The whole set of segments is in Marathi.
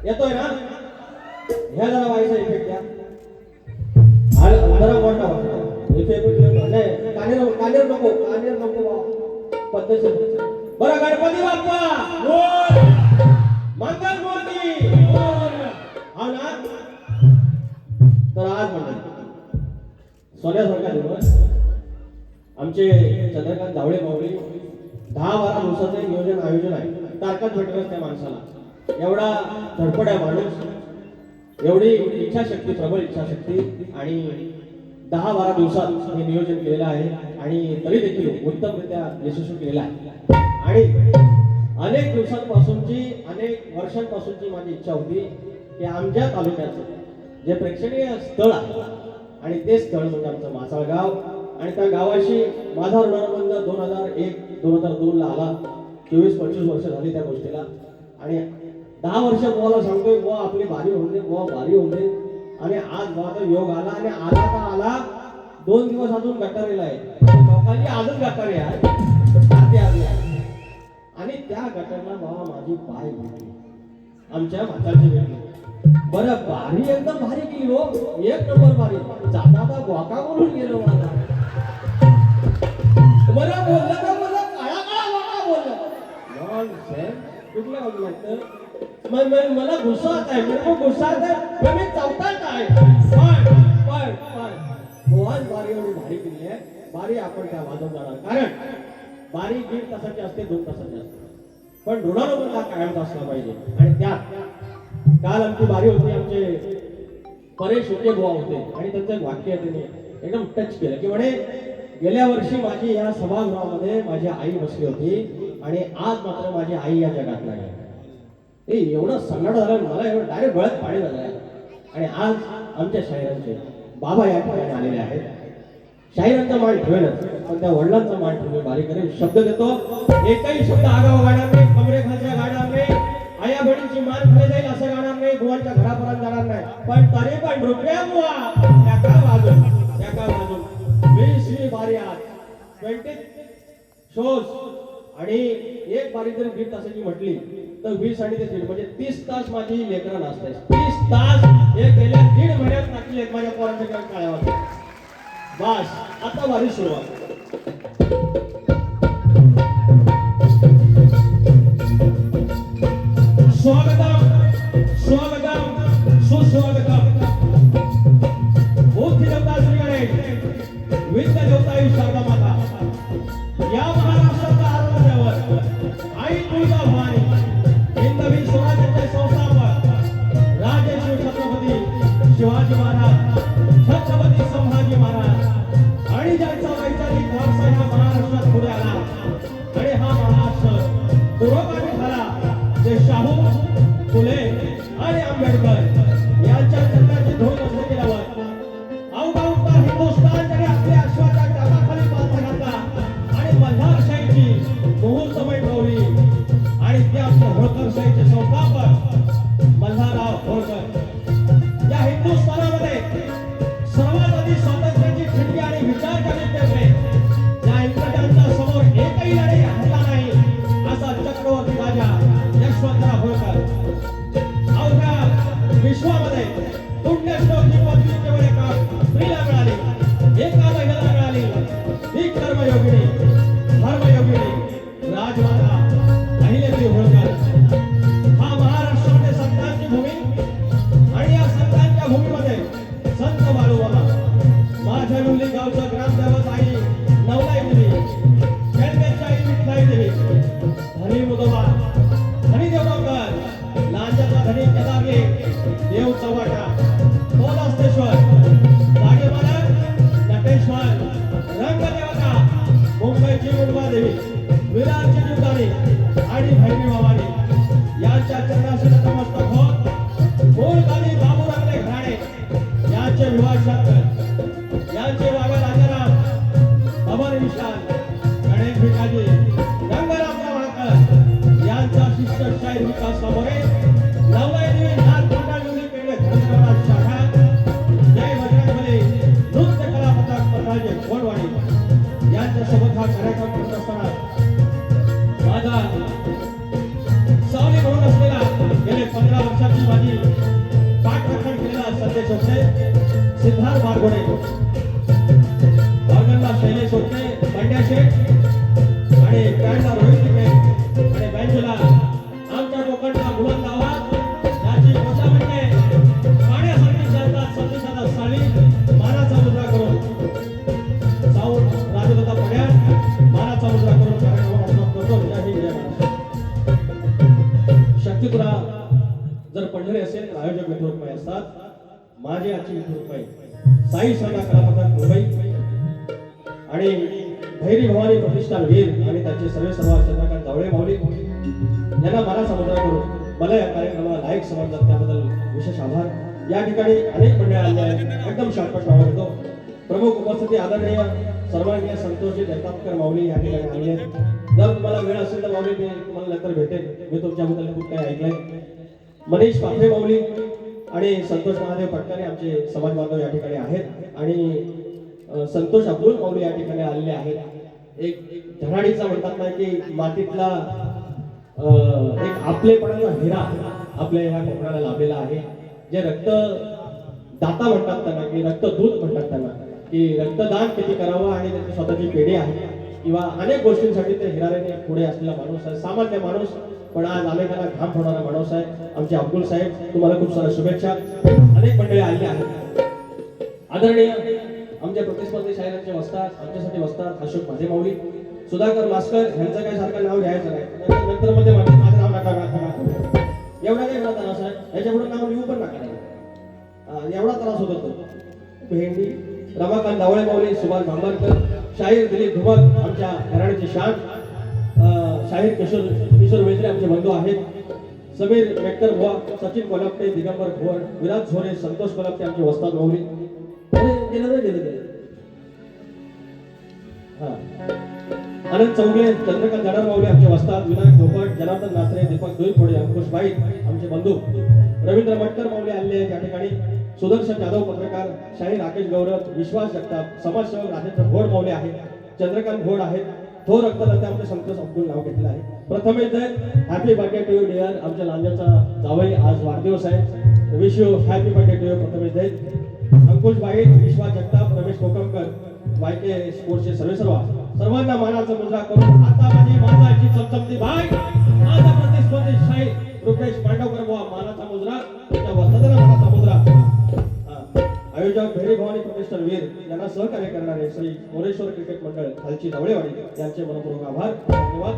येतोय ना? ह्या जरा वाईचा इफेक्ट द्या. जरा मोठा इफेक्ट नाही. कानेर नको पद्धतशीर. बरं, गणपती बाप्पा मंगल मूर्ती हा ना. तर आज म्हणतात सोन्यासारखा दिवस आमचे चंद्रकांत जावळे माऊली 10-12 दिवसाचे नियोजन आयोजन आहे. तारखाच भेटत त्या माणसाला. एवढा धडपड आहे माणूस, एवढी इच्छाशक्ती, प्रबळ इच्छाशक्ती, आणि 10-12 दिवसात हे नियोजन केलेलं आहे आणि तरी देखील उत्तमरित्या यशस्वी केलेलं आहे. आणि अनेक दिवसांपासूनची, अनेक वर्षांपासूनची माझी इच्छा होती की आमच्या तालुक्याचं जे प्रेक्षणीय स्थळ आहे आणि ते स्थळ म्हणजे आमचं मासाळ गाव, आणि त्या गावाशी माझा ऋणानुबंध 2001-2002 ला आला. 24-25 वर्ष झाली त्या गोष्टीला. आणि 10 वर्ष बुवाला सांगतोय बुवा आपली भारी होऊन दे, बुवा भारी होऊन दे. आणि आज माझा योग आला आणि आला तर आला 2 दिवस अजून गटारीला आहे लोकांनी आजच गटारी आहे आधी आणि त्या गटारला बाबा माझी पाय भेटली आमच्या म्हातारची भेटली बरं बारी एकदम भारी केली हो 1 नंबर बारी जाता गोका बोलून गेलो मला बरं बोललं का बोललं काळा काळा गोका बोललं कुठलं बाजू लागतं मला गुस्सा आता आहे मेरे को गुस्सा आता है मैं चौकात आहे पण मोहन बारी एवढी भारी केली आहे बारी आपण त्या वाजवून जाणार कारण बारी 1.5 तासाची असते 2 तासाची असते पण ऋणानुबंध हा कायमचा असला पाहिजे आणि त्यात काल आमची बारी होती आमचे परेश होते बुवा होते आणि त्यांचं एक वाक्य त्यांनी एकदम टच केलं की म्हणे गेल्या वर्षी माझी या सभागृहामध्ये माझी आई बसली होती आणि आज मात्र माझी आई या जगात नाही एवढं सन्नाट झालं मला एवढं डायरेक्ट गळ्यात पाणी झालं आणि आज आमच्या शाहिरांचे बाबा या ठिकाणी आलेले आहेत शाहिरांचा मान ठेवेलच पण त्या वडिलांचा मान ठेवून बारी करेल शब्द देतो एकही शब्द आगाव गाणार नाही कमरेखालच्या गाणार नाही आया बहिणीची मान खाली जाईल असं गाणार नाही बुवांच्या घरापर्यंत जाणार नाही पण तरी पण रुपया बुवा त्या का वाजून 20वी बारी आज 20 शोज आणि एक बारी जर 1.5 तासाची म्हटली तर 20 आणि ते 1.5 म्हणजे 30 तास माझी लेकरं नाचताय 30 तास हे गेल्या 1.5 महिन्यात नाचली माझ्या पोरांच्या काळावर बस आता बारी सुरुवात स्वागतम सुस्वागतम बुद्धी देवता श्री गणेश विद्या देवता ही शारदा माता या महाराष्ट्राच्या आराध्यावर आई तुळजा भवानी हिंदवी स्वराज्याचे संस्थापक राजश्री छत्रपती शिवाजी महाराज छत्रपती संभाजी महाराज आणि ज्यांचा वैचारिक वारसा या महाराष्ट्रात पुढे आला आणि हा महाराष्ट्र पुरोगामी झाला ते शाहू फुले आणि आंबेडकर यांच्या जन्माची धूम बसली गेल्यावर अवघा हिंदुस्थान जरी आपल्या अश्वाच्या टाकाखाली पालथा घातला आणि मल्हारशाहीची मुहूर्तमय ठेवली आणि त्या होळकरशाहीचे संस्थापक मल्हारराव होळकर या हिंदुस्थानामध्ये सर्वात आधी स्वातंत्र्याची खिडकी आणि विचार करण्यात पेटले या इंग्रजांच्या समोर एकही लढाई हरला नाही असा चक्रवर्ती राजा यशवंतराव होळकर अवघ्या विश्वामध्ये पुण्यश्लोक ही पदवी केवळ एका स्त्रीला मिळाली एका महिलेला मिळाली ही कर्मयोगिनी धर्मयोगिनी राजमाता अहिल्यादेवी होळकर हा महाराष्ट्रामध्ये संतांची भूमी आणि या संतांच्या भूमीमध्ये संत बाळूबाबा माझ्या मुली गावचं ग्रामदैवत आई नवलाई देवी केळव्याची आई विठ्ठलाई देवी धनी मुदोबा धनी देवडकर लांजाचा धनी केदारले देव चव्हाटा मोदास्तेश्वर जागेवाला नटेश्वर रंगदेवता मुंबईची मुंबादेवी विरारची जीवदानी आणि भैरवी भवानी यांच्या चरणाशी नतमस्तक होत मूळगावी बाबूरावले घराणे यांचे विवाह शंकर यांचे वागा राजाराम अमर विशाल गणेश भिकाजी गंगारामराव वाळकर यांचा शिष्य शाहीर विकास समोरे नवलाई देवी लाल पंडाळी पेंडे धर्मराज शाखा जय बजरंगबली नृत्य कला पथक पथाजे गोडवाडी यांच्या सोबत हा कार्यक्रम करत असताना माझा सावली म्हणून असलेला गेले 15 वर्षाची माझी पाठराखण केलेला संदेश होते सिद्धार्थ बारगोडे ऑर्गनला शैलेश होते पंड्या शेठ आणि बँडला रोहित टिके आणि बँजूला आमच्या लोकांचा बुलंद आवाज याची भाषा म्हणजे पाण्यासारखी चालतात संदेशाचा साळी मानाचा मुद्रा करून साऊंड राजदत्ता पड्याळ मानाचा मुद्रा करून कार्यक्रम समाप्त करतो जय हिंद जय महाराष्ट्र शक्ती तुला जर पंढरी असेल तर आयोजक मित्ररुक्माई असतात माझे आजचे मित्ररुक्माई साई शर्मा कलापथक मुंबई आणि भैरी भवानी प्रतिष्ठान वीर आणि त्यांचे सर्व चंद्रकांत जावळे माऊली यांना मला समुद्र करून मला या कार्यक्रमाला लायक समजतात त्याबद्दल विशेष आभार या ठिकाणी अनेक मंडळ आले आहेत एकदम शॉर्टकट नाव घेतो प्रमुख उपस्थिती आदरणीय सर्वांगीय संतोषजी दत्तात्रय माऊली या ठिकाणी आले आहेत जर तुम्हाला वेळ असेल तर माऊली मी तुम्हाला नंतर भेटेन मी तुमच्याबद्दल खूप काही ऐकलंय मनीष पाखरे माऊली आणि संतोष महादेव पटकारे आमचे समाज बांधव या ठिकाणी आहेत आणि संतोष अब्दुल माऊली या ठिकाणी आलेले आहेत. एक धडाडीचा म्हणतात ना की मातीतला एक आपलेपणाचा हिरा आपल्या ह्या कोकणाला लाभलेला आहे. जे रक्त दाता म्हणतात त्यांना की रक्तदूत म्हणतात त्यांना की रक्तदान किती करावं आणि त्यांची स्वतःची पेढी आहे किंवा अनेक गोष्टींसाठी ते हिराने पुढे असलेला माणूस आहे. सामान्य माणूस पण आज अनेकांना घाम फोडणारा माणूस आहे. आमचे अब्दुल साहेब तुम्हाला खूप साऱ्या शुभेच्छा. अनेक मंडळी आली आहेत. आदरणीय आमच्या प्रतिस्पर्धी शाहिरांचे वस्ताद आमच्यासाठी वस्ताद अशोक माझे माऊली सुधाकर मास्कर यांचं काही सारखं नाव घ्यायचं नाही. नंतर मध्ये माझं नाव नका एवढा काही मला त्रास आहे. याच्यापुढे नाव लिहू पण नका एवढा त्रास होत होतो. भेंडी रमाकांत दावळे माऊली सुभाष भांबारकर शाहीर दिलीप धुमक आमच्या घराण्याचे शान शाहीर किशोर वेजरे आमचे बंधू आहेत. समीर मेक्कर बुवा सचिन कोल्हापटे दिगंबर भुवन विराज झोरे संतोष कोल्हापटे आमचे वस्ताद माऊली गेले अनंत चौगले चंद्रकांत जाडर माऊली आमचे वस्ताद विनायक भोपट जनार्दन नात्रे दीपक दुईफोडे अंकुश भाई आमचे बंधू रवींद्र मटकर माऊली आले आहेत या ठिकाणी. सुदर्शन जाधव पत्रकार शाहीर राकेश गौरव विश्वास जगताप समाजसेवक राजेंद्र घोड माऊली आहेत. चंद्रकांत घोड आहेत. थोर रक्तदाते आमचे संतोष अब्दुल नाव घेतलं आहे. Prathamesh happy birthday to you dear. आमच्या लांजाचा जावई आज वाढदिवस आहे. Wish you happy birthday to you Prathamesh Dait. Ankush भाई विश्वास जगताप रमेश कोकमकर वायके स्पोर्ट्सचे सर्वांना मानाचा मुद्रा करून आता माझी चमचमती भाई माझा प्रतिस्पर्धी शाहीर रुपेश पांडवकर बुवा मानाचा मुद्रा त्या वस्तादाला मानाचा मुद्रा. आयोजक भेरी भवानी प्रोफेसर वीर यांना सहकार्य करणारे श्री मोरेश्वर क्रिकेट मंडळ खालची जावळेवाडी यांचे मनपूर्वक आभार. धन्यवाद.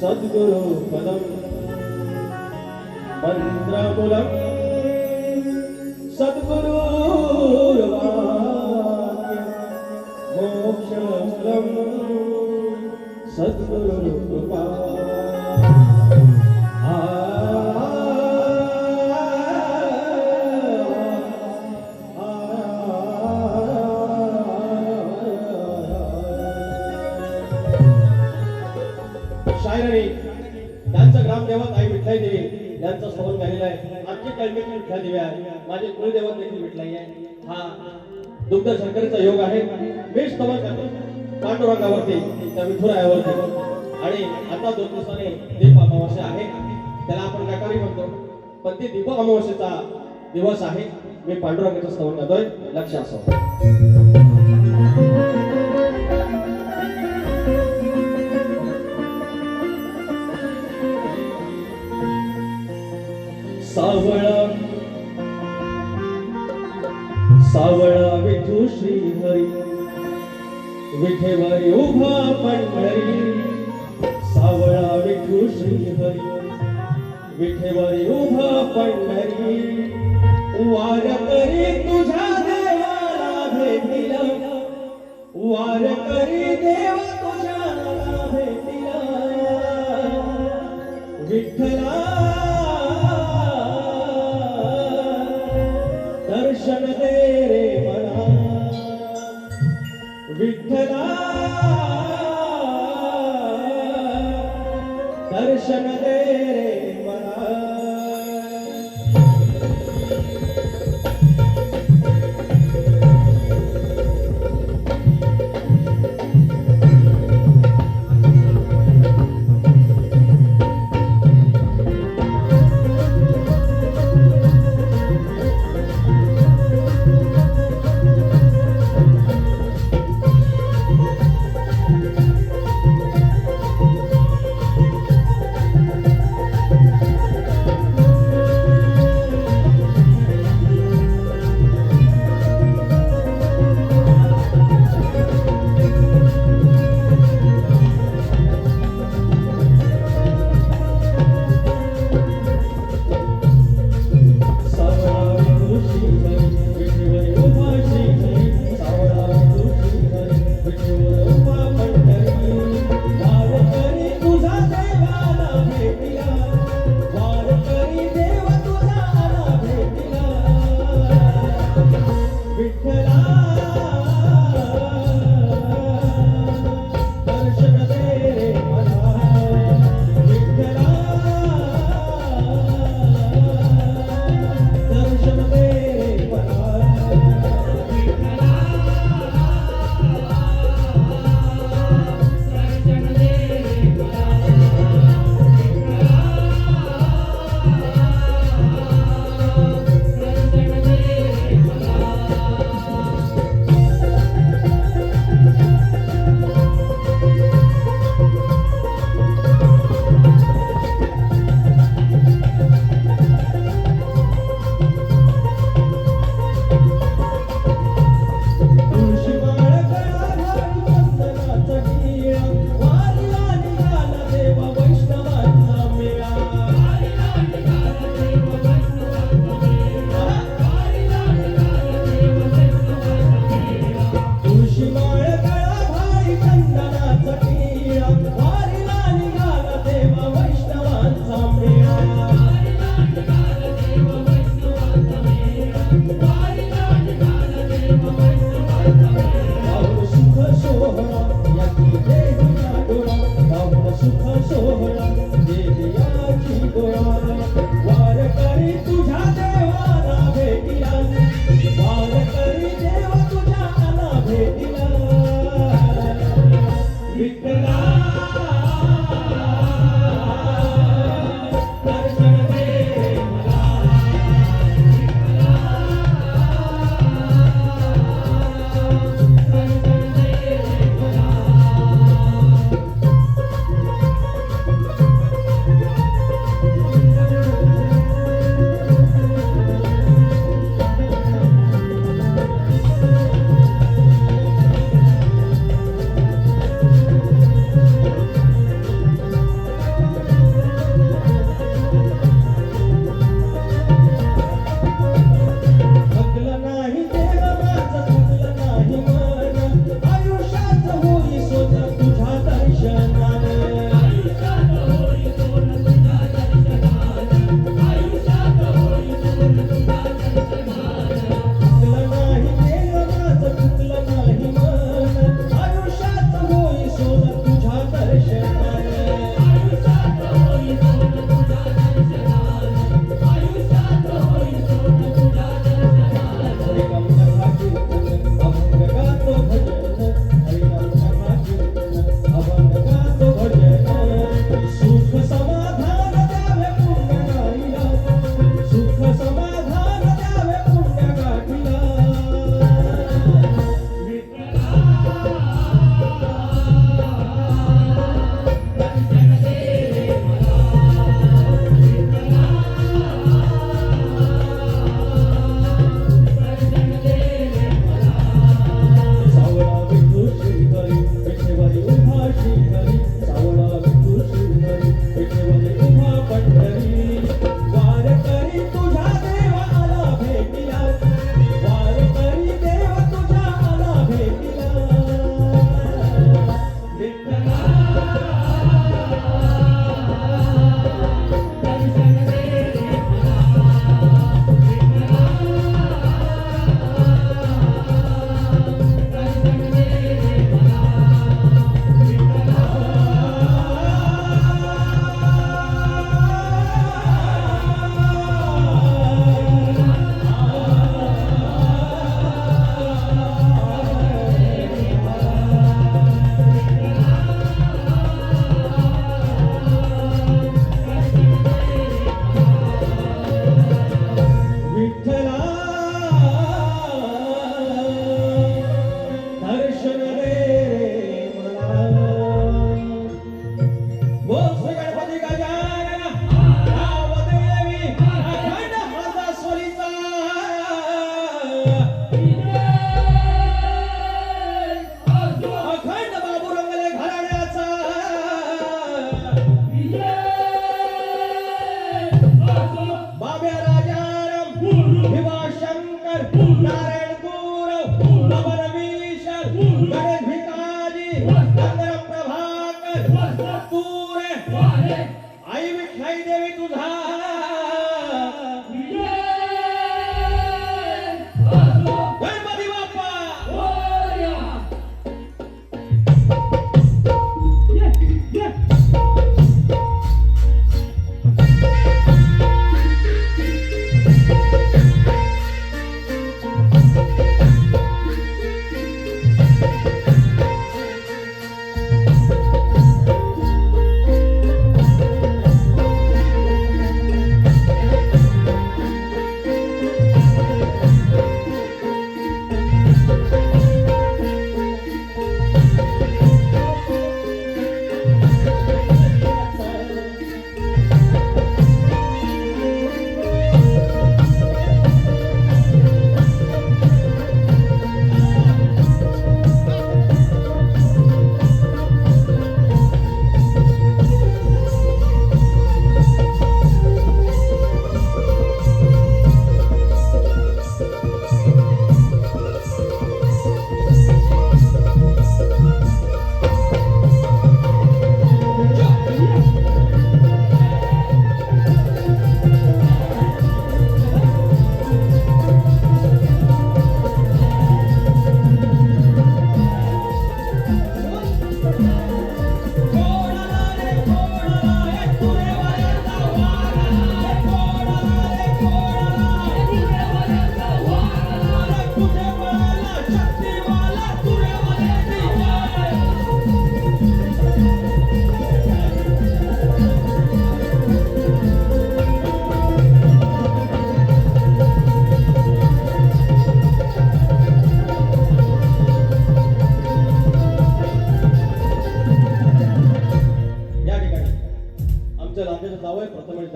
सद्गुरु पदम मंत्रमूलम सद्गुरु मोक्षमूलम सद्गुरु कृपा. त्यांचं ग्रामदेवत आई विठ्ठलाई देवी यांचं स्तवन झालेलं आहे. आमची कळमेची विठ्ठल देवी आहे. माझे कुलदेवत देखील विठ्ठलाई आहे. हा दुग्ध शंकरीचा योग आहे. मी स्तवन करतो पांडुरंगावरती त्या विठुरायावरती. आणि आता 2 दिवसाने दीप अमावास्या आहे. त्याला आपण गटारी म्हणतो पण ती दीप अमावास्येचा दिवस आहे. मी पांडुरंगाचं स्तवन करतोय. लक्ष असो. सावळा सावळा विठू श्री हरी विठेवर उभा पंढरी. सावळा विठू श्री हरी विठेवर उभा पंढरी. वार करी तुझ्या देवाला भेटीला वार करी देव तुझ्या भेटीला. विठ्ठला दर्शन दे रे मला. विठ्ठला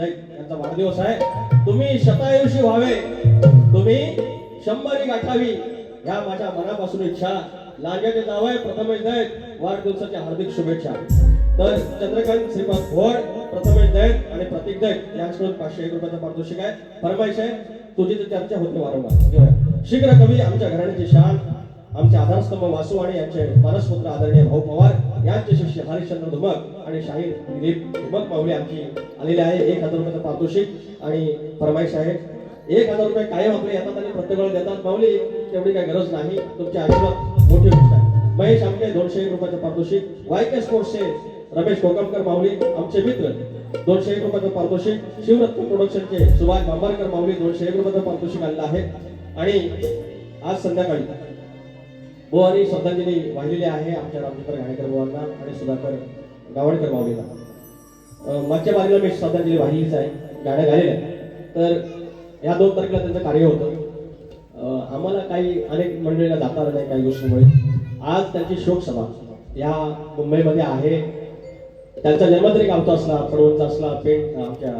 दैत यांचा वाढदिवस आहे. तुम्ही शतायुषी व्हावे, तुम्ही 100 गाठावी, या माझ्या मनापासून इच्छा. लांजाचे जावय प्रथमेश दैत वाढदिवसाच्या हार्दिक शुभेच्छा. तर चंद्रकांत श्रीपाद भोड, प्रथमेश दैत आणि प्रतीक दैत यांच्याकडून 501 रुपयाचं पारितोषिक आहे. फरमाईश आहे, तुझी तर चर्चा होते वारंवार. घेऊया. शीघ्र कवी आमच्या घराण्याची शान, आमचे आधारस्तंभ वासुवाणी यांचे मानसपुत्र आदरणीय भाऊ पवार यांचे शिष्य हरिश्चंद्र धुमक आणि शाहीर दिलीप धुमक माऊली आमची आलेले आहे. 1000 रुपयाचं पारितोषिक आणि फरमाईश आहे. 1000 रुपये कायम आपले येतात आणि प्रत्येक वेळेला देतात. माऊली तेवढी काही गरज नाही, तुमचे आशीर्वाद मोठी गोष्ट आहे. महेश आमके 201 रुपयाचं पारितोषिक. वायके स्पोर्ट्सचे रमेश कोकमकर माऊली आमचे मित्र 201 रुपयाचं पारितोषिक. शिवरत्न प्रोडक्शनचे सुभाष बांबारकर माऊली 201 रुपयाचं पारितोषिक आलेलं आहे. आणि आज संध्याकाळी बुवानी श्रद्धांजली वाहिलेली आहे आमच्या रामचंद्र घाणेकर बुवांना आणि सुधाकर गावणकर माऊलीला. मागच्या बारीला मी श्रद्धांजली वाहिलीच आहे, गाणं गायलेलं आहे. तर या 2 तारखेला त्यांचं कार्य होतं. आम्हाला काही अनेक मंडळीला जाता आलं नाही काही गोष्टीमुळे. आज त्यांची शोकसभा या मुंबईमध्ये आहे. त्यांचा जन्म तरी गावचा असला, पडवणचा असला, पेठ आमच्या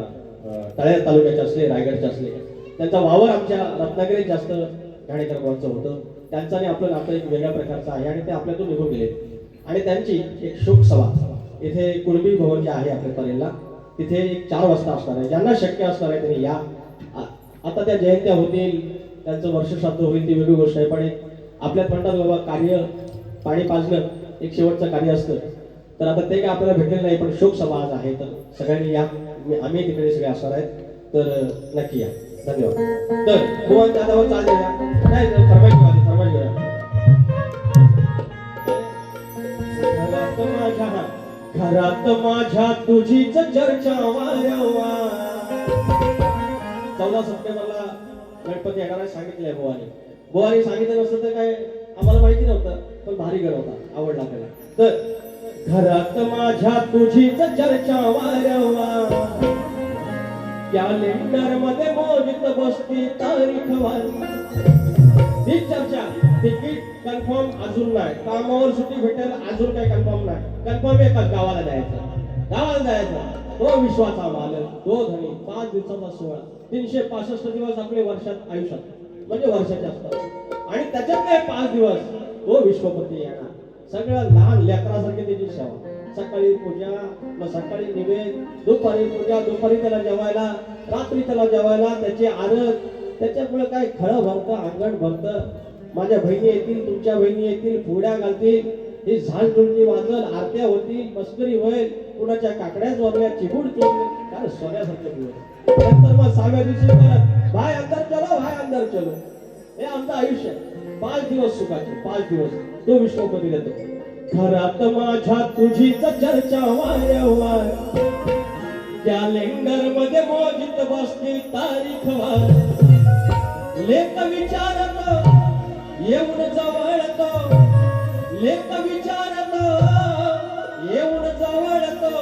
तळ्या तालुक्याचे असले, रायगडचे असले, त्यांचा वावर आमच्या रत्नागिरीत जास्त घाणेकर बुवांचं होतं. त्यांचं आणि आपलं नातं एक वेगळ्या प्रकारचं आहे आणि ते आपल्यातून निघून गेले. आणि त्यांची एक शोकसभा इथे कुणबी भवन जे आहे आपल्या परेलला, तिथे एक 4 वाजता असणार आहे. ज्यांना शक्य असणार आहे त्यांनी या. आता त्या जयंत्या होतील, त्यांचं वर्षश्राद्ध होईल, ती वेगळी गोष्ट आहे. पण आपल्यात म्हणतात बाबा कार्य पाणी पाजणं एक शेवटचं कार्य असतं. तर आता ते काय आपल्याला भेटलेलं नाही, पण शोकसभा आज आहे, तर सगळ्यांनी या. आम्ही तिकडे सगळे असणार आहेत, तर नक्की या. धन्यवाद. तर भुवन दादावर चाल द्या. नाही फरमाईश घेऊया. घरात माझ्या तुझीच चर्चा वारंवार. 14 सप्टेंबरला गणपती येणार आहे सांगितलंय बुवानी सांगितलं नसतं तर काय आम्हाला माहिती नव्हतं, पण भारी गड होता, आवडला आपल्याला. तर घरात माझ्या तुझीच चर्चा वारंवार, कॅलेंडर मध्ये मोजित बसती तारीख वार. ही चर्चा तिकीट कन्फर्म अजून नाही, कामावर सुट्टी भेटेल अजून काही कन्फर्म नाही. कन्फर्म एकच, गावाला जायचं. तो विश्वाचा मालक, तो धनी. 5 दिवसाचा सोहळा, 365 दिवस आपले वर्षात आयुष्यात म्हणजे वर्षाचे असतात. आणि त्याच्यात काय 5 दिवस तो विश्वपती येणार. सगळं लहान लेकरासारखे त्याची सेवा. सकाळी पूजा, मग सकाळी निवेद, दुपारी पूजा, दुपारी त्याला जेवायला, रात्री त्याला जेवायला, त्याची आरत. त्याच्यामुळे काय खळं भरतं, अंगण भरतं. माझ्या बहिणी येतील, तुमच्या बहिणी येतील, फुगड्या घालतील, ही झाड झुलकी वाजल, आरत्या होतील, मस्करी होईल, कुणाच्या काकड्याच वाजल्या, चिबूड चोरले, काय सोन्यासारखं दिवस. नंतर मग 6व्या दिवशी परत भाई अंदर चलो. हे आमचं आयुष्य. 5 दिवस सुखाचे, 5 दिवस तो विश्वपती देतो. घरात माझ्या तुझीच चर्चा वारंवार, कॅलेंडर मध्ये मोजित बसती तारीख वार. लेख विचारतो येऊन जवळतो, लेख विचारतो येऊन जवळतो,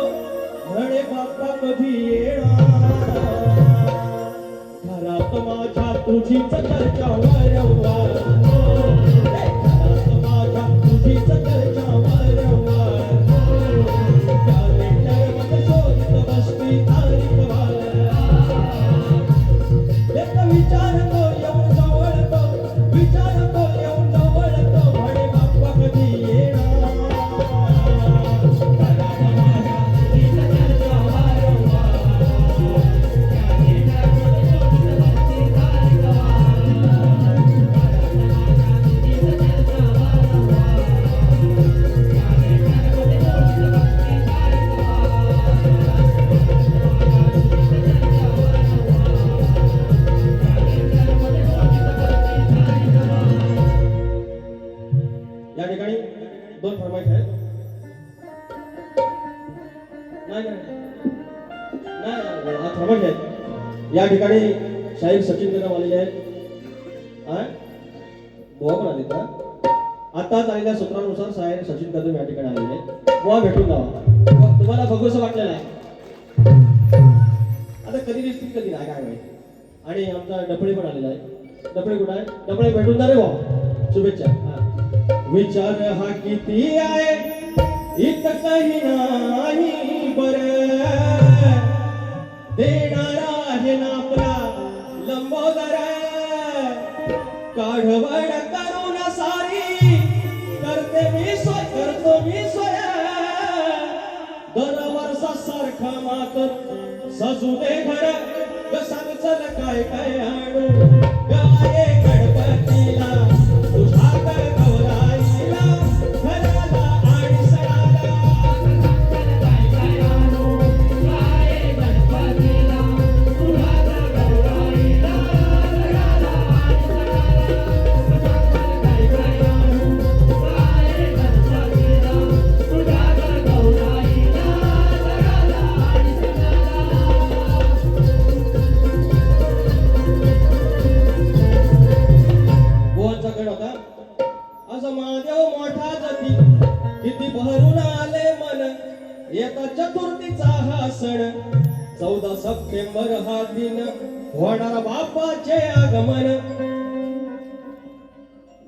म्हणे बाप्पा कधी येणार. घरात माझ्या तुझीच चर्चा वारंवार, घरात माझ्या तुझीच चर्चा वारंवार, कॅलेंडर मध्ये शोधित बसती तारीख वार. लेख विचारतो येऊन जवळतो, विचारतो येऊन जवळतो, म्हणे बाप्पा कधी येणार. या ठिकाणी 2 फरमाईश आहेत. नाही हा फरमाईश आहेत. या ठिकाणी शाहीर सचिन कदम आलेले आहेत. बुवा पण आले का? आता आलेल्या सूत्रानुसार शाहीर सचिन कदम या ठिकाणी आलेले आहेत. बुवा भेटून जावा. तुम्हाला बघूसं वाटलेलं आहे. आता कधी दिसतील कधी नाही काय माहिती. आणि आमचा डफळे पण आलेला आहे. डफळे कुठं आहे? डफळे भेटून जा रे बुवा. शुभेच्छा. विचार हा किती आहे इत काही नाही बर, देणारा आहे ना आपला लंबोदर काढवड करून सारी करते मी सोय करतो मी सोय दरवर्षा सारखा मात्र सजू दे घर ग सांग चल काय काय आणू गाये गणपतीला तुझ्या गौराईला घराला आणि सणाला काय काय आणू गाये गणपतीला तुझ्या गौराईला घराला आणि सणाला काय काय आणू गाये गणपतीला तुझ्या गौराईला घराला आणि गोवाचा गड होता असं महादेव मोठा जती किती भरून आले मन येता चतुर्थीचा हा सण 14 सप्टेंबर हा दिन होणार बाप्पाचे आगमन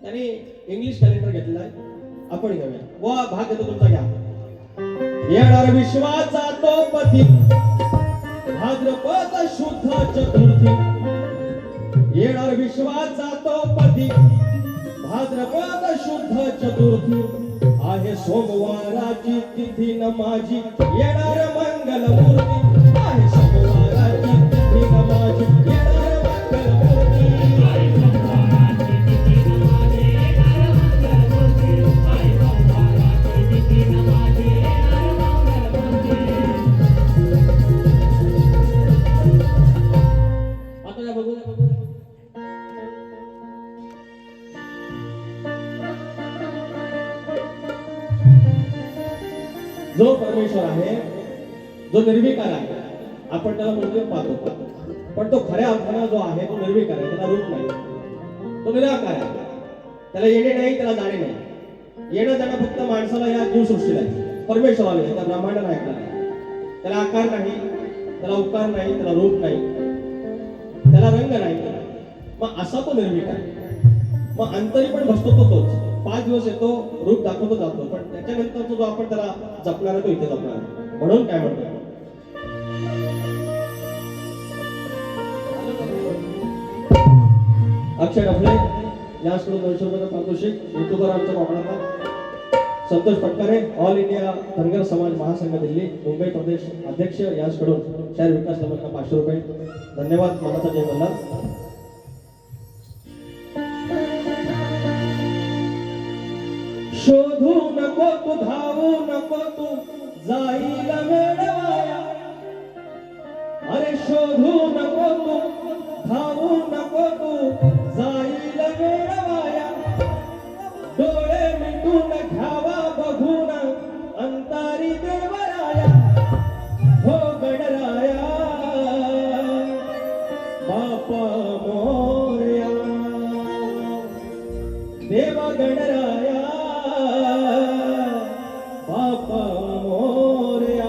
त्यांनी इंग्लिश कॅलेंडर घेतलाय आपण घेऊया वा भाग येतो तुमचा घ्या येणार विश्वाचा तो पती भाद्रपद शुद्ध चतुर्थी येणार विश्वाचा तो पती भाद्रपद शुद्ध चतुर्थी आहे सोमवाराची तिथी न माझी येणार मंगलमूर्ती आहे सोमवाराची तिथी न माझी येणार मंगलमूर्ती आई सोमवाराची तिथी नमाजे येणार मंगलमूर्ती आई सोमवाराची तिथी नमाजे येणार मंगलमूर्ती आता या बघू जो परमेश्वर आहे जो निर्विकार आहे आपण त्याला मूर्ती पाहतो पण तो खऱ्या अर्थाने जो आहे तो निर्विकार आहे त्याला रूप नाही तो निराकार आहे त्याला येणे नाही त्याला जाणे नाही येणं जाणं फक्त माणसाला या जीवसृष्टीला आहे परमेश्वराला आहे त्या ब्रह्मांडाला ऐकला नाही त्याला आकार नाही त्याला उकार नाही त्याला रूप नाही त्याला रंग नाही मग असा तो निर्विकार आहे मग अंतरी पण बसतो तो तोच 5 दिवस येतो रूप दाखवतो जातो पण त्याच्यानंतर जो आपण त्याला जपणार तो इथे जपणार आहे. म्हणून काय म्हणतो अक्षय डफळे याचकडून 200 रुपयाचं पारितोषिक युट्यूबर आमच्या कोकणातला संतोष पटकारे ऑल इंडिया धनगर समाज महासंघ दिल्ली मुंबई प्रदेश अध्यक्ष याचकडून शहर विकास निमित्त 500 रुपये धन्यवाद मनाचा जय मल्हार शोधू नको तू धावू नको तू जाईल मेळवाया अरे शोधू नको तू धावू नको तू जाईल मेळवाया डोळे मिटून घ्यावा बघून अंतारी देवराया हो गणराया बापा मोरया देवा गणराया बापा मोरया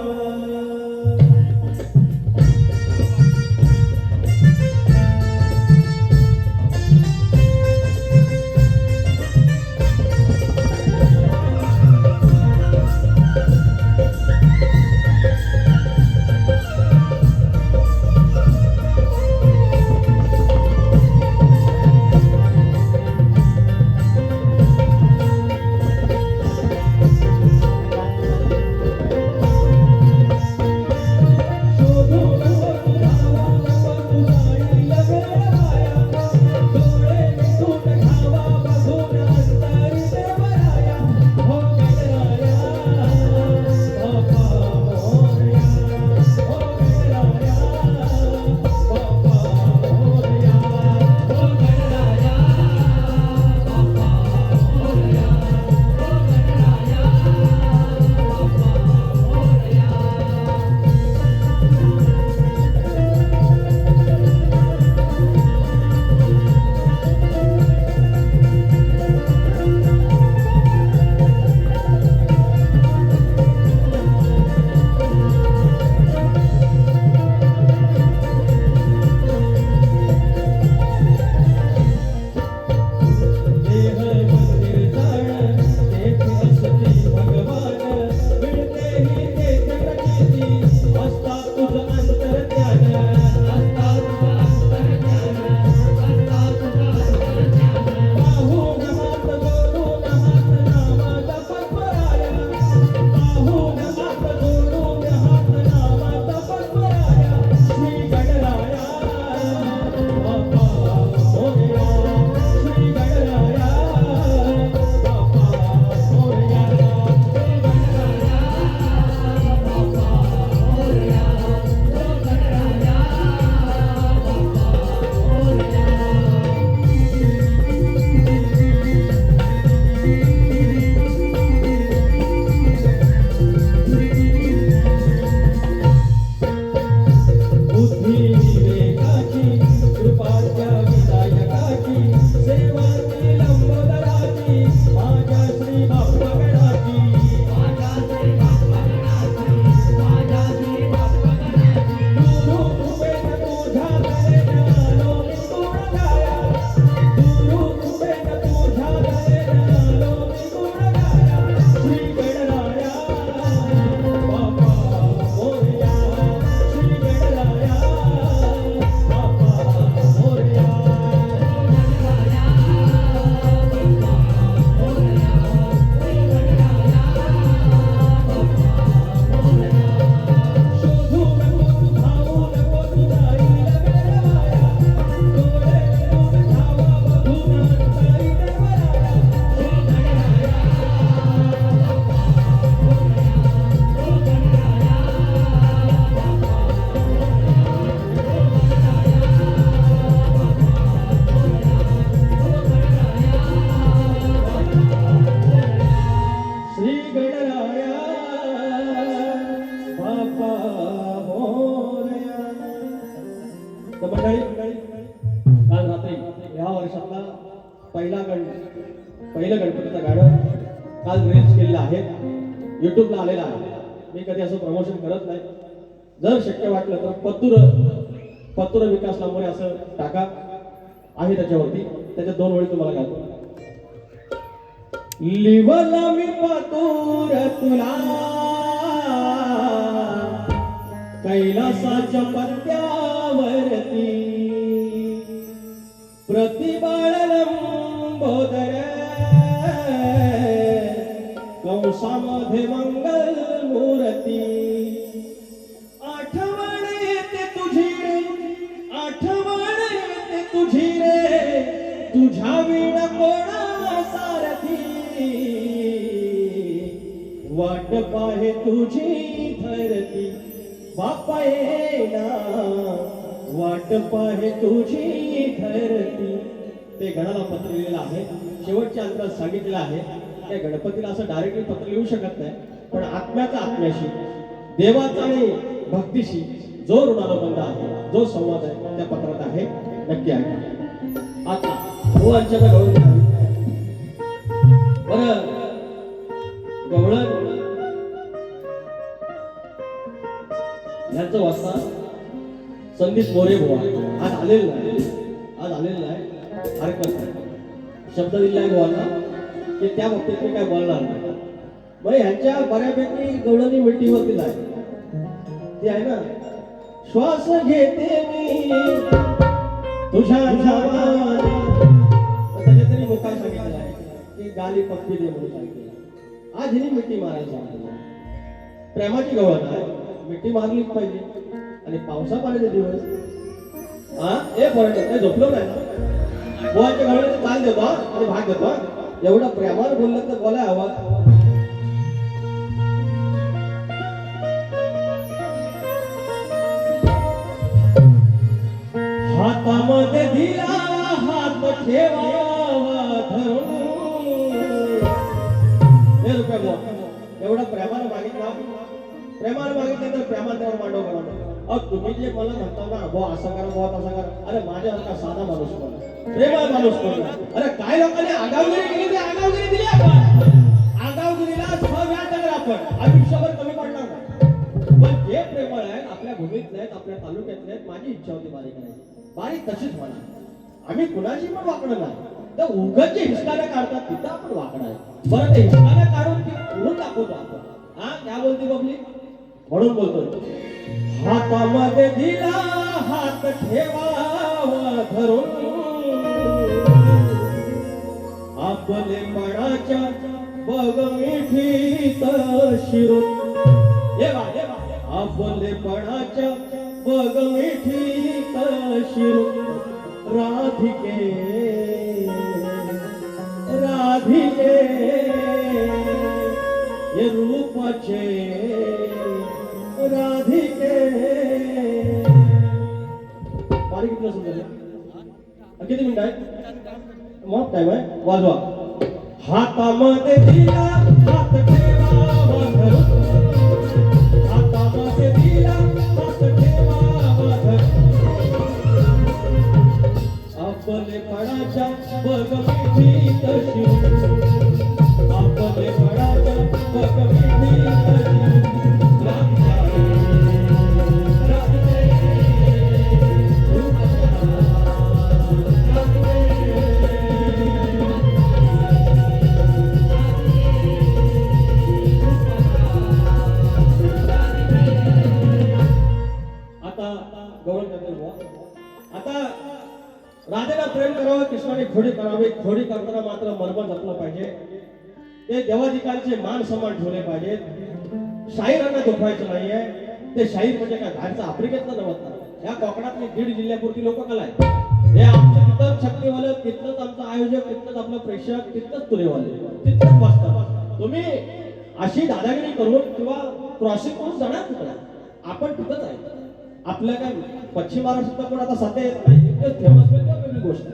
तर मंडळी काल रात्री ह्या वर्षातला पहिलं गणपतीचं गाणं काल रिलीज केलेलं आहे, युट्यूबला आलेलं आहे. मी कधी असं प्रमोशन करत नाही. जर शक्य वाटलं तर पत्तुर विकास लांबोरे असं टाका, आहे त्याच्यावरती. त्याच्या 2 ओळी तुम्हाला घालतो. लिवला मी पतूर तुला कैलासाच्या पत्त्यावरती, प्रतिबाळ लंबोदर कंसामध्ये मंगल मूर्ती. आठवण येते तुझी रे, आठवण येते तुझी रे, तुझ्या विण कोणा सारथी. वाट पाहे तुझी धरती, बापा येना वाट पाहे तुझी धरती. ते गणाला पत्र लिहिलेलं आहे. शेवटच्या अंतरात सांगितलेलं आहे, त्या गणपतीला असं डायरेक्टली पत्र लिहू शकत नाही, पण आत्म्याचा आत्म्याशी, देवाचा आणि भक्तीशी जो ऋणानुबंध आहे, जो संवाद आहे, त्या पत्रात आहे. नक्की आहे. आता भुवांच्या गवळण बरं, गवळण यांचं वाचता संदीप मोरे बुवा आज आलेलं नाही. हरकत नाही, शब्द दिलाय बुवांना की त्या बाबतीत मी काय बोलणार नाही. मग ह्यांच्या बऱ्यापैकी गवळणी मिठीवरती आहे, ती आहे ना, श्वास घेते मी तुझ्या नावाने. त्याच्यातरी मुखात सांगितलं आहे की गाली पक्की दे म्हणून सांगितलं. आज हिने मिठी मारायला सांगितलं. प्रेमाची गवळण आहे, मिठी मारलीच पाहिजे. आणि पावसा पाण्याचे दिवस हे फरक आहे. झोपलो नाही ना, बोवाच्या गवळीने चाल देतो आणि भाग देतो. एवढा प्रेमानं बोललं तर बोलाय हवा. हातामध्ये दिला हात ठेवावा धरून. हे रुपये बुवा एवढं प्रेमानं मागितलं तर प्रेमावर मांडव करा. तुम्ही जे मला म्हणता ना, बुवा असं करा, बुवा तसं करा, अरे माझ्यासारखा साधा माणूस कोण, प्रेमळ माणूस कोण. अरे काय लोकांनी आगावगिरी केली, ती आगावगिरी दिली आपण. आगावगिरीला व्याज आपण आयुष्यभर कमी पडणार नाही. पण जे प्रेमळ आहेत, आपल्या भूमीतले आहेत, आपल्या तालुक्यातले आहेत, माझी इच्छा होती बारीक करायची. बारीक तशीच म्हणा. आम्ही कुणाची पण वाकडं नाही, तर उगाच जे हिसकाऱ्या काढतात तिथं आपण वाकडं आहे. बरं, ते हिसकाऱ्या काढून ती उडून दाखवतो आपण. हा क्या बोलते बबली, म्हणून बोलतो. हातामध्ये दिला हात ठेवावा धरून, आपलेपणाच्या बघ मिठीत शिरून. आपलेपणाच्या बघ मिठीत शिरून. राधिके राधिके हे रूपाचे राधिके. बारीक किती समजा, किती मिनिट आहे, मग टाइम आहे, वाजवा. हातामध्ये दिला हात ठेवावा धरून, हातामध्ये दिला हात ठेवावा धरून. आपलेपणाच्या बघ मिठीत शिरून. आपलेपणाच्या बघ मिठीत शिरून. आता राधेला प्रेम करावं, कृष्णाने खोडी करावी. खोडी करताना मात्र मर्म जपलं पाहिजे. ते देवाधिकांचे मान सन्मान ठेवले पाहिजेत. शाहिरांना दुखवायचं नाहीये. ते शाहीर म्हणजे काय, बाहेरचा आफ्रिकेतला नव्हता. या कोकणातली 1.5 जिल्ह्यापुरती लोक कला आहे. हे आमचं तिथं शक्तीवालं, तिथलंच आमचं आयोजक, तिथलंच आपलं प्रेक्षक, तिथलंच तुरेवाले, तिथलंच वाचतात. तुम्ही अशी दादागिरी करून किंवा क्रॉसिंग करून जाणार कुठं, आपण तिथंच आहे. आपल्या काय पश्चिम महाराष्ट्रात पण आता सध्या येत नाही, फेमस वेगळी गोष्ट,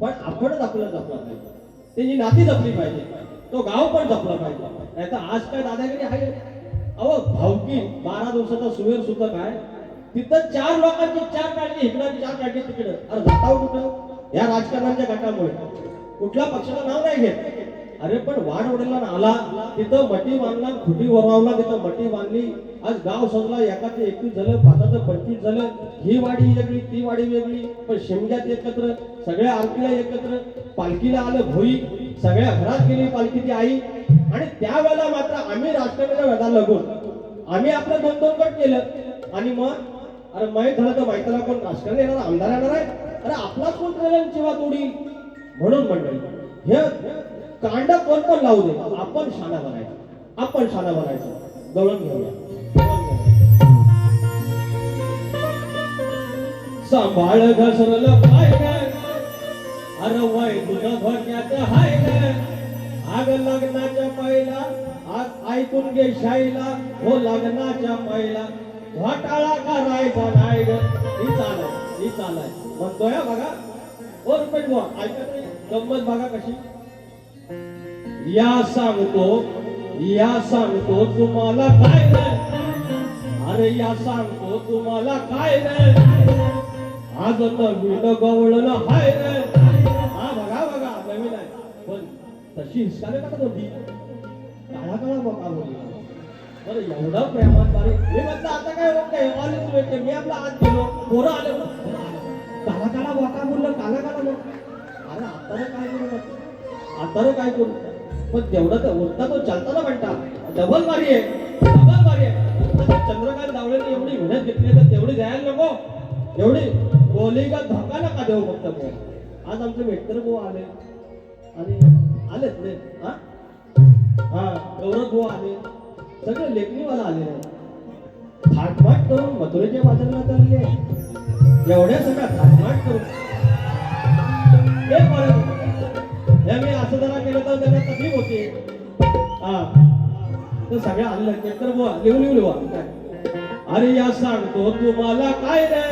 पण आपणच आपल्याला जपला पाहिजे. त्याची नाती जपली पाहिजे, तो गाव पण जपला पाहिजे. नाही तर आज काय दादागिरी आहे. अहो भावकी 12 दिवसाचा सुवेर सुद्धा काय तिथं 4 लोकांची 4 काढली इकडं 4 काढली तिकडं. अरे जाताव कुठं या राजकारणाच्या गटामुळे कुठल्या पक्षाचं नाव नाही घेत. अरे पण वाढ वडीला आला तिथं मटी बांधला खुटी वरवला तिथं मटी बांधली. आज गाव सजला एकाचे 21 झालं 5चं 25 झालं. ही वाडी वेगळी ती वाडी वेगळी पण शिमग्यात एकत्र सगळ्या आरतीला एकत्र पालखीला आलं भोई सगळ्या घरात गेली पालखीची आई. आणि त्यावेळेला मात्र आम्ही राजकारणाच्या वेळाला लागून आम्ही आपलं 2-2 गट केलं. आणि मग अरे माहीत झालं तर माहितीला कोण राजकारण येणार आमदार येणार आहे. अरे आपलाच कोण केलं चिवा तोडी. म्हणून मंडळी हे कांड कोण पण लावू दे आपण शाना बनायचं आपण शाना बनायचं. गवळण घेऊया सांभाळ घसरलं पाय ग अरे वय तुझं धोक्यात हाय ग. आग लग्नाच्या पहिला आज ऐकून घे शाईला हो लग्नाच्या पहिला घोटाळा करायचा नाही ग. ही चालाय म्हणतोय बघा ओ रुपये बुवा ऐकत नाही गंमत बघा कशी. या सांगतो तुम्हाला काय नाही. अरे या सांगतो तुम्हाला काय नाही. आज नवीन गवळण हाय रे. हा बघा नवीन आहे पण तशी हिसकाने का होती काळा बघा बोलली. बरं एवढा प्रेमात बारी मी म्हटलं आता काय होतंय ऑलिस वेट मी आपला आज गेलो पोरं आले काळा बोका बोललं काला मग अरे आता काय करू पण तेवढं तर उठता तो चालताना म्हणता डबल बारी आहे. चंद्रकांत जावळेने एवढी मेहनत घेतली तर तेवढी द्यायला नको. एवढी गोलीगा धोका नका देऊ फक्त भाऊ. आज आमचे मेटकर भाऊ आले आणि आलेच रे हा गौरव भाऊ आले सगळे लेखणीवाला आले थाटमाट करून मथुरेच्या बाजाराला चालले. एवढ्या सगळ्या थाटमाट करून हे मी असं जरा केलं तर त्यांना तकलीफ होती. हा तर सगळ्या आलेलं मेटकर भाऊ लिहू अरे या सांगतो तुम्हाला काय रे.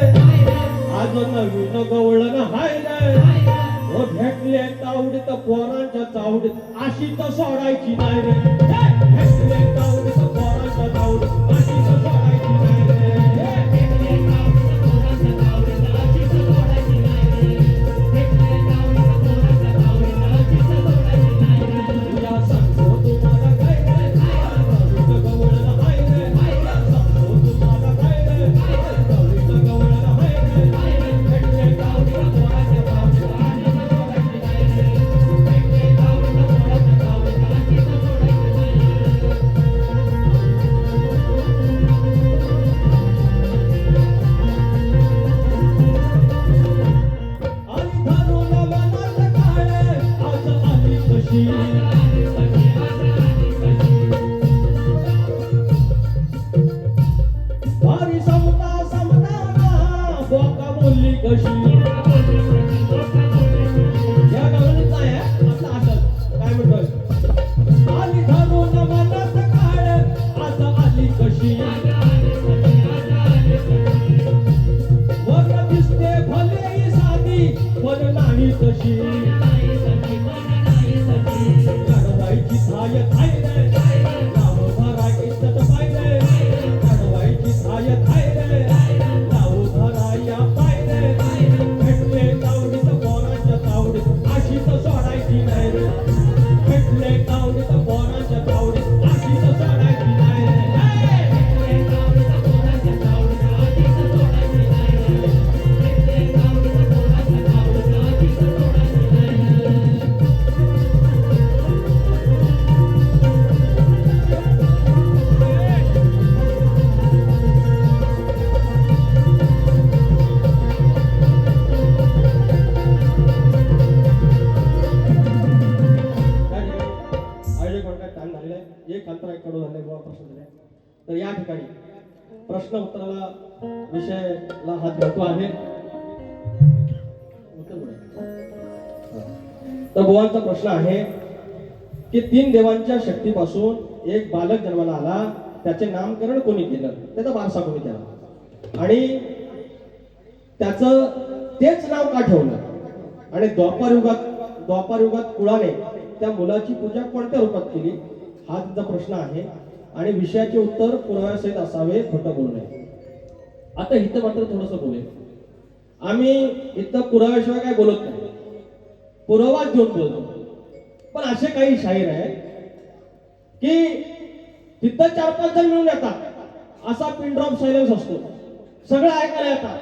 आज नवीन गवळण हाय रे. हो भेटले तावडीत पोरांच्या चावडीत अशी तर सोडायची नाही रे. भेटले तावडीत पोरांच्या चावडीत अशी तर सोडायची नाही रे. या सांगतो तुम्हाला काय रे. नवीन गवळण हाय रे. या सांगतो तुम्हाला काय रे. नवीन गवळण हाय रे. भेटले तावडीत पोरांच्या भारी समता बोका बोलली कशी. या गावाने काय आहे आपलं असं काय म्हणतोय आली धरून मनात काळ आता आली कशी. वर दिसते भले साधी पण नाही तशी. काढवायची थाय थाय रे नाव भरा इज्जत पाय रे. काढवायची थाय थाय रे नाव भरा या पाय रे. भेटले तावडीत पोरांच्या तावडीत अशी तर सोडायची नाही रे. भेटले तावडीत पोरांच्या तावडीत अशी तर सोडायची नाही रे. एक अंतर कडू झाले प्रश्न दिले तर या ठिकाणी प्रश्न उत्तराला विषयाला हात घालतो आहे. तर बुवांचा प्रश्न आहे की 3 देवांच्या शक्तीपासून एक बालक जन्माला आला त्याचे नामकरण कोणी केलं त्याचा वारसा कोणी केला आणि त्याचं तेच नाव का ठेवलं आणि द्वापार युगात कुळाने त्या मुलाची पूजा कोणत्या रूपात केली हा तिचा प्रश्न आहे. आणि विषयाचे उत्तर पुराव्यासहित असावे खोटं बोलू नये. आता इथं मात्र थोडंसं बोलेल. आम्ही इथं पुराव्याशिवाय काय बोलत नाही, पुरावा घेऊन बोलतो. पण असे काही शाहीर आहेत की तिथं 4-5 जण मिळून येतात, असा पिन ड्रॉप सायलेन्स असतो, सगळं ऐकायला येतात.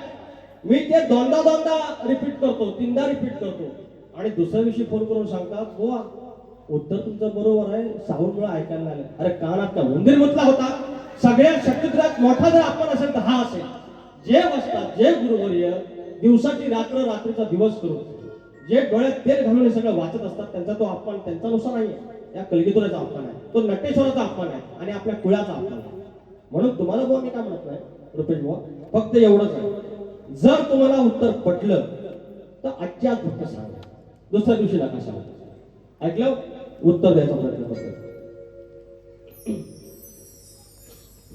मी ते दोनदा रिपीट करतो, 3दा रिपीट करतो आणि दुसऱ्या दिवशी फोन करून सांगतात, बुवा उत्तर तुमचं बरोबर आहे, 6 वेळा ऐकायला आलं. अरे कानात का उंदीर मुतला होता? सगळ्या शक्तीत मोठा जर आपण असेल तर हा असेल. जे बसतात, जे गुरुवर्य दिवसाची रात्र, रात्रीचा दिवस करून जे डोळ्यात तेल घालून हे सगळं वाचत असतात, त्यांचा तो अपमान त्यांचा नुसार नाही आहे, या कलगीतुराचा अपमान आहे, तो नटेश्वराचा अपमान आहे आणि आपल्या कुळाचा अपमान आहे. म्हणून तुम्हाला बुवा मी काय म्हणत नाही रुपेश बुवा, फक्त एवढंच आहे, जर तुम्हाला उत्तर पटलं तर आजच्या आज फक्त सांगा, दुसऱ्या दिवशी नका सांगा. ऐकलं? उत्तर द्यायचा प्रयत्न करतो.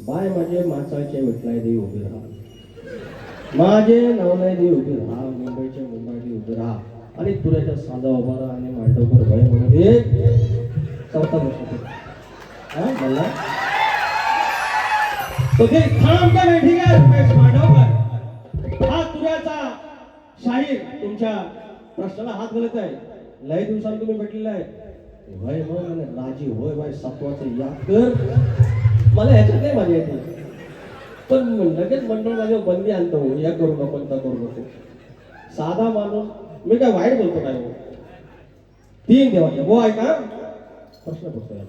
बाय माझे माणसाचे विठलाय देवी उभी राहा, माझे नवलाय देवी उभी राहा, मुंबईचे मुंबई देवी उभी राहा आणि तुऱ्याच्या साधा उभा राहा आणि मांडवकर भय म्हणून एक चौथा बसतो. हा मला तो ते थांब का नाही? ठीक आहे रुपेश मांडवकर, हा तुऱ्याचा शाहीर तुमच्या प्रश्नाला हात घालत आहे. लय दिवसांनी तुम्ही भेटलेला आहे. वय मग राजी होय बाय सत्वाचं याद कर. मला ह्याच्यात नाही मजा येते, पण लगेच मंडळ माझ्या बंदी आणतो, या करू नको त्या करू नको. साधा माणूस, मी काय वाईट बोलतो काय? 3 देवांच्या हो ऐका प्रश्न पडतो.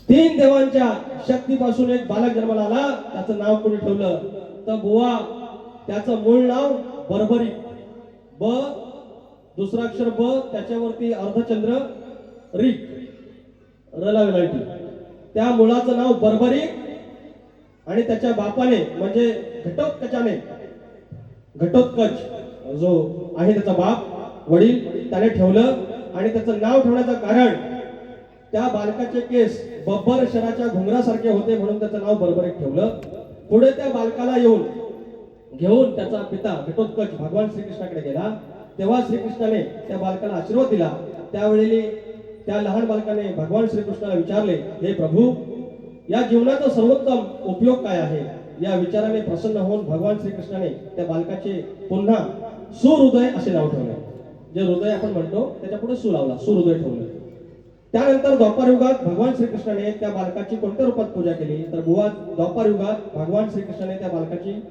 3 देवांच्या शक्तीपासून एक बालक जन्माला आला, त्याचं नाव कोणी ठेवलं तर बुवा त्याचं मूळ नाव बर्बरी. ब दुसरा अक्षर ब, त्याच्यावरती अर्धचंद्र रिक, रला वेलांटी, त्या मुलाचं नाव बर्बरिक आणि त्याच्या बापाने म्हणजे घटोत्कचाने, घटोत्कच जो आहे त्याचा बाप वडील त्याने ठेवलं. आणि त्याचं नाव ठेवण्याचं कारण त्या बालकाचे केस बब्बर शराच्या घुंगरासारखे होते म्हणून त्याचं नाव बर्बरिक ठेवलं. पुढे त्या बालकाला घेऊन त्याचा पिता घटोत्कच भगवान श्रीकृष्णाकडे गेला, तेव्हा श्रीकृष्णाने त्या बालकाला आशीर्वाद दिला. त्यावेळी त्या लहान बालकाने भगवान श्रीकृष्णाला विचारले, हे प्रभू या जीवनाचा सर्वोत्तम उपयोग काय आहे? या विचाराने प्रसन्न होऊन भगवान श्रीकृष्णाने त्या बालकाचे पुन्हा सुहृदय असे नाव ठेवले. जे हृदय आपण म्हणतो त्याच्या पुढे सु लावला, सुहृदय ठेवलं. त्यानंतर द्वापार युगात भगवान श्रीकृष्णाने त्या बालकाची कोणत्या रूपात पूजा केली तर बुवा द्वापार युगात भगवान श्रीकृष्णाने त्या बालकाची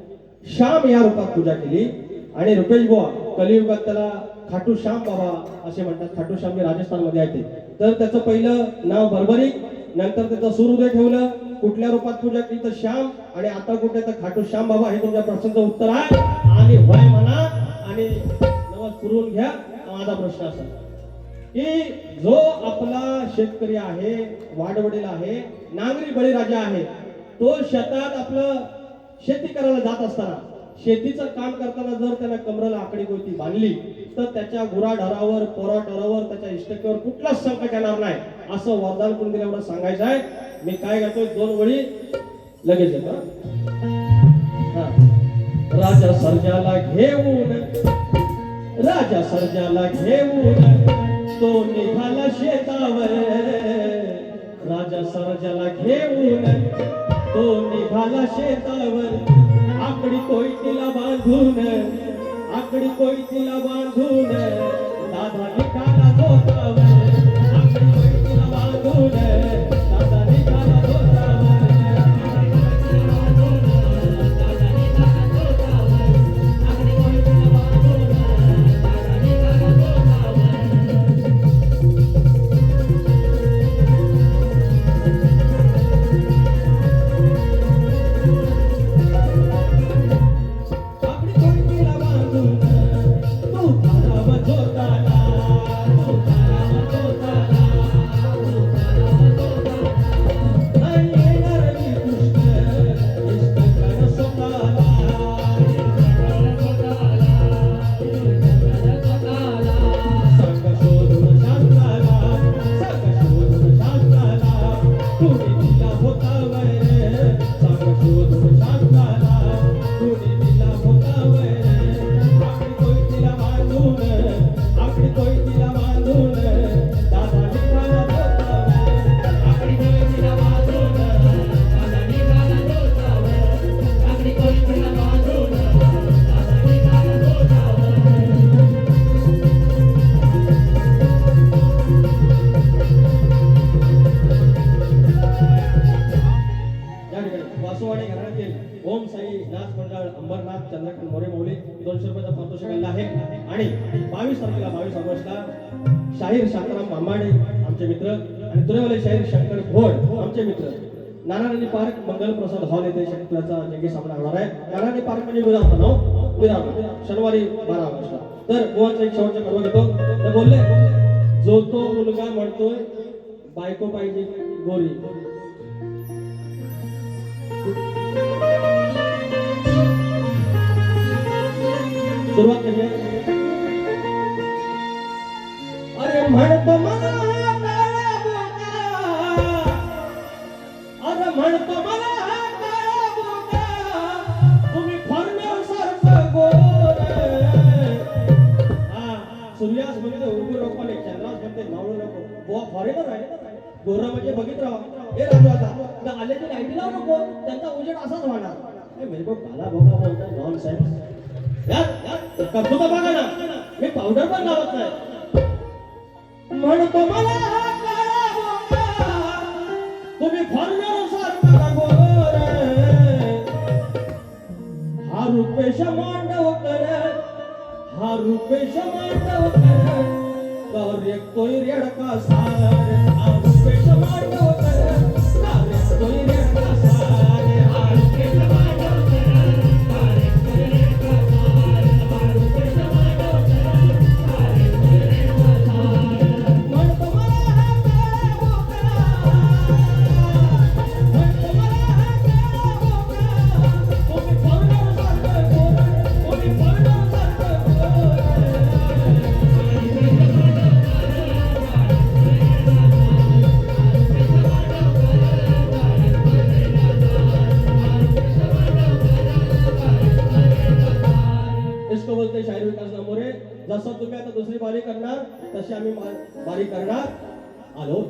श्याम या रूपात पूजा केली. आणि रुपेश बुवा कलियुगात त्याला खाटू श्याम बाबा असे म्हणतात. खाटू श्याम हे राजस्थानमध्ये आहे. तर त्याचं पहिलं नाव बर्बरिक, नंतर त्याचं सुहृदय ठेवलं. कुठल्या रूपात पूजा केली तर श्याम, आणि आता कुठे तर खाटू श्याम बाबा. हे तुमच्या प्रश्नाचं उत्तर आहे आणि होय म्हणा आणि नवस पुरवून घ्या. माझा प्रश्न असा की जो आपला शेतकरी आहे, वाडवडील आहे, नांगरी बळीराजा आहे, तो शेतात आपलं शेती करायला जात असताना, शेतीचं काम करताना जर त्याला कमरेला आकडी गोती बांधली तर त्याच्या गुराढोरावर, पोराढोरावर, त्याच्या इष्टकेवर कुठलाच संकट येणार नाही असं वरदान कोण दिलं एवढं सांगायचं आहे. मी काय करतोय 2 ओळी लगेच येतो. राजा सर्जाला घेऊन, राजा सर्जाला घेऊन तो निघाला शेतावर, राजा सर्जाला घेऊन तो निघाला शेतावर. आकडी कोयतीला बांधून, आकडी कोयतीला बांधून दादा निघाला जोतावर, आकडी कोयतीला बांधून दादा निघाला जोतावर. केलेला आहे आणि 22 तारखेला 22 ऑगस्टला शाहीर शांताराम बांबाडे आमचे मित्र आणि तुरेवाले शाहीर शंकर भोड आमचे मित्र नानाराणी पार्क मंगल प्रसाद हॉल येथे शंकराचा जंगी सामना होणार आहे. नानाराणी पार्क म्हणजे विरार नाव विरार शनिवारी 12 ऑगस्टला. तर गोवाचा एक शेवटचा कडवं घेतो. तर बोलले जो तो मुलगा म्हणतोय बायको पाहिजे गोरी. सुरुवात कशी आहे? अरे म्हणतो मला काळा बोका, अरे म्हणतो मला काळा बोका, तुम्ही फॉरेनर सारखं गोर. हा सूर्यास म्हणते उभं नको आणि चंद्रास म्हणते नावळू नको. बुवा फॉरेनर आहे गोरा म्हणजे बघित राहा. हे राजू आता आल्याची लाईटी लावू नको, त्यांचा उजेड असाच होणार. मेरे को काला बोका बोलता नॉनसेन्स. यार करतो बघा ना, मी पावडर पण लावत नाही. म्हणतो मला काळा बोका, तुम्ही फॉरेनर सारखा गोर. हा रुपेश मांडवकर, हा रुपेश मांडवकर, कार्य तोय रेडका सार. हा रुपेश मांडवकर, कार्य तोय रेडका सार. हा रुपेश मांडवकर, कार्य तोय रेडका सार. हा रुपेश मांडवकर, कार्य तोय रेडका सार. म्हणतो मला काळा बोका, म्हणतो मला काळा बोका, तुम्ही फॉरेनर सारखं गोर, तुम्ही फॉरेनर सारखं गोर. इसको बोलते शाहीर विकास नामोरे. जसं तुम्ही आता दुसरी बारी करणार तशी आम्ही बारी करणार. आलोच.